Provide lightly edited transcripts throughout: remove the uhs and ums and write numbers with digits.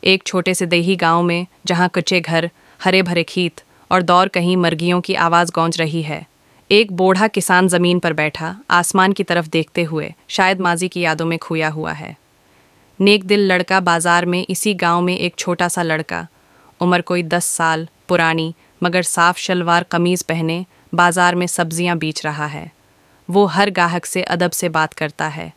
एक छोटे से देही गांव में, जहां कच्चे घर, हरे भरे खेत और दौर कहीं मर्गियों की आवाज़ गूंज रही है, एक बूढ़ा किसान ज़मीन पर बैठा आसमान की तरफ देखते हुए शायद माजी की यादों में खोया हुआ है। नेक दिल लड़का बाजार में, इसी गांव में एक छोटा सा लड़का, उम्र कोई 10 साल, पुरानी मगर साफ शलवार कमीज़ पहने बाजार में सब्जियां बेच रहा है। वो हर गाहक से अदब से बात करता है।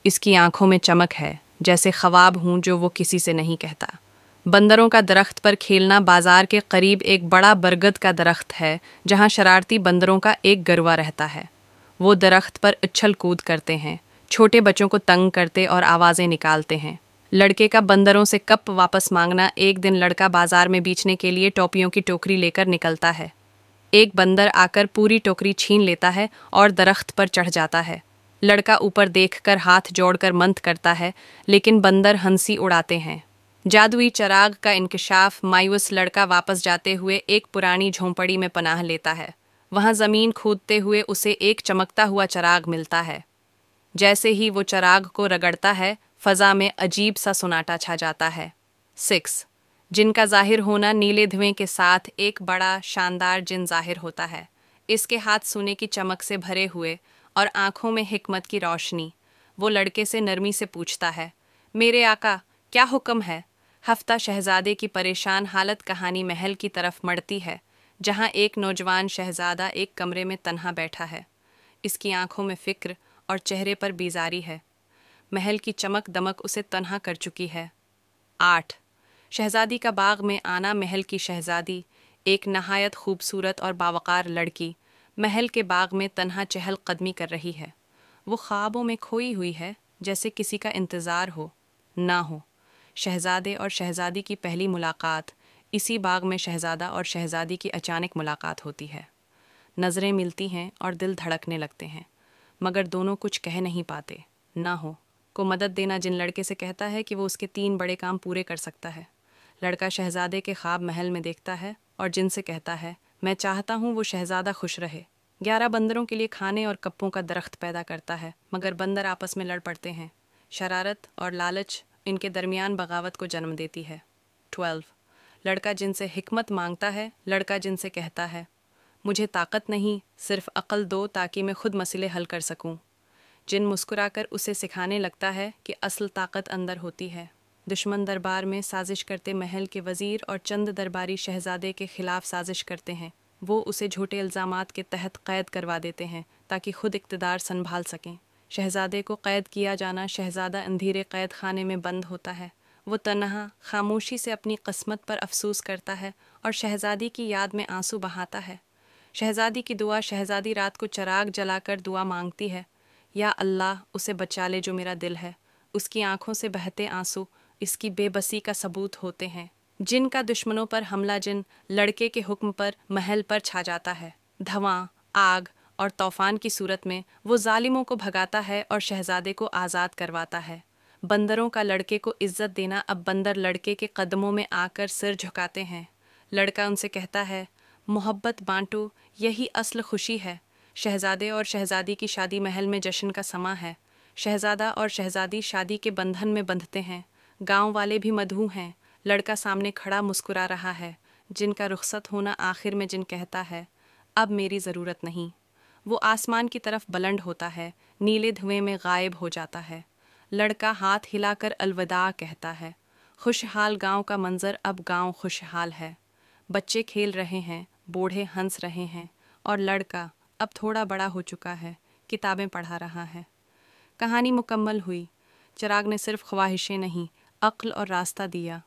इसकी आंखों में चमक है, जैसे ख्वाब हूं जो वो किसी से नहीं कहता। बंदरों का दरख्त पर खेलना। बाजार के करीब एक बड़ा बरगद का दरख्त है, जहां शरारती बंदरों का एक गरवा रहता है। वो दरख्त पर उछल कूद करते हैं, छोटे बच्चों को तंग करते और आवाज़ें निकालते हैं। लड़के का बंदरों से कप वापस मांगना। एक दिन लड़का बाजार में बेचने के लिए टोपियों की टोकरी लेकर निकलता है। एक बंदर आकर पूरी टोकरी छीन लेता है और दरख्त पर चढ़ जाता है। लड़का ऊपर देखकर हाथ जोड़कर मंत करता है, लेकिन बंदर हंसी उड़ाते हैं। जादुई चराग का इंकशाफ। मायूस लड़का वापस जाते हुए एक पुरानी झोंपड़ी में पनाह लेता है। वहां ज़मीन खोदते हुए उसे एक चमकता हुआ चराग मिलता है। जैसे ही वो चराग को रगड़ता है, फ़ज़ा में अजीब सा सुनाटा छा जाता है। 6 जिनका ज़ाहिर होना। नीले धुएं के साथ एक बड़ा शानदार जिन ज़ाहिर होता है। इसके हाथ सोने की चमक से भरे हुए और आंखों में हिकमत की रोशनी। वो लड़के से नरमी से पूछता है, मेरे आका, क्या हुक्म है? हफ्ता शहजादे की परेशान हालत कहानी महल की तरफ मड़ती है, जहां एक नौजवान शहजादा एक कमरे में तन्हा बैठा है। इसकी आंखों में फ़िक्र और चेहरे पर बेजारी है। महल की चमक दमक उसे तन्हा कर चुकी है। 8 शहजादी का बाग में आना। महल की शहजादी, एक नहायत खूबसूरत और बावकार लड़की, महल के बाग में तन्हा चहल कदमी कर रही है। वो ख्वाबों में खोई हुई है, जैसे किसी का इंतज़ार हो ना हो। शहजादे और शहजादी की पहली मुलाकात। इसी बाग में शहजादा और शहजादी की अचानक मुलाकात होती है। नज़रें मिलती हैं और दिल धड़कने लगते हैं, मगर दोनों कुछ कह नहीं पाते। ना हो को मदद देना जिन लड़के से कहता है कि वो उसके 3 बड़े काम पूरे कर सकता है। लड़का शहजादे के ख्वाब महल में देखता है और जिन से कहता है, मैं चाहता हूँ वो शहजादा खुश रहे। 11 बंदरों के लिए खाने और कप्पों का दरख्त पैदा करता है, मगर बंदर आपस में लड़ पड़ते हैं। शरारत और लालच इनके दरमियान बगावत को जन्म देती है। 12 लड़का जिनसे हिकमत मांगता है। लड़का जिनसे कहता है, मुझे ताकत नहीं, सिर्फ अक्ल दो ताकि मैं खुद मसले हल कर सकूं। जिन मुस्कुराकर उसे सिखाने लगता है कि असल ताकत अंदर होती है। दुश्मन दरबार में साजिश करते महल के वज़ीर और चंद दरबारी शहजादे के खिलाफ साजिश करते हैं। वो उसे झूठे इल्ज़ामात के तहत कैद करवा देते हैं ताकि खुद इक़्तिदार संभाल सकें। शहजादे को कैद किया जाना। शहजादा अंधेरे कैद खाने में बंद होता है। वो तन्हा खामोशी से अपनी किस्मत पर अफसोस करता है और शहजादी की याद में आंसू बहाता है। शहजादी की दुआ। शहजादी रात को चराग जलाकर दुआ मांगती है, या अल्लाह, उसे बचा ले जो मेरा दिल है। उसकी आंखों से बहते आंसू इसकी बेबसी का सबूत होते हैं। जिन का दुश्मनों पर हमला। जिन लड़के के हुक्म पर महल पर छा जाता है। धुआं, आग और तूफान की सूरत में वो जालिमों को भगाता है और शहजादे को आज़ाद करवाता है। बंदरों का लड़के को इज्जत देना। अब बंदर लड़के के कदमों में आकर सिर झुकाते हैं। लड़का उनसे कहता है, मोहब्बत बांटो, यही असल खुशी है। शहजादे और शहजादी की शादी। महल में जश्न का समा है। शहजादा और शहजादी शादी के बंधन में बंधते हैं। गांव वाले भी मदहू हैं। लड़का सामने खड़ा मुस्कुरा रहा है। जिनका रुखसत होना। आखिर में जिन कहता है, अब मेरी ज़रूरत नहीं। वो आसमान की तरफ बुलंद होता है, नीले धुएं में गायब हो जाता है। लड़का हाथ हिलाकर अलविदा कहता है। खुशहाल गांव का मंजर। अब गांव खुशहाल है। बच्चे खेल रहे हैं, बूढ़े हंस रहे हैं और लड़का अब थोड़ा बड़ा हो चुका है, किताबें पढ़ा रहा है। कहानी मुकम्मल हुई। चिराग ने सिर्फ ख्वाहिशें नहीं, अक्ल और रास्ता दिया।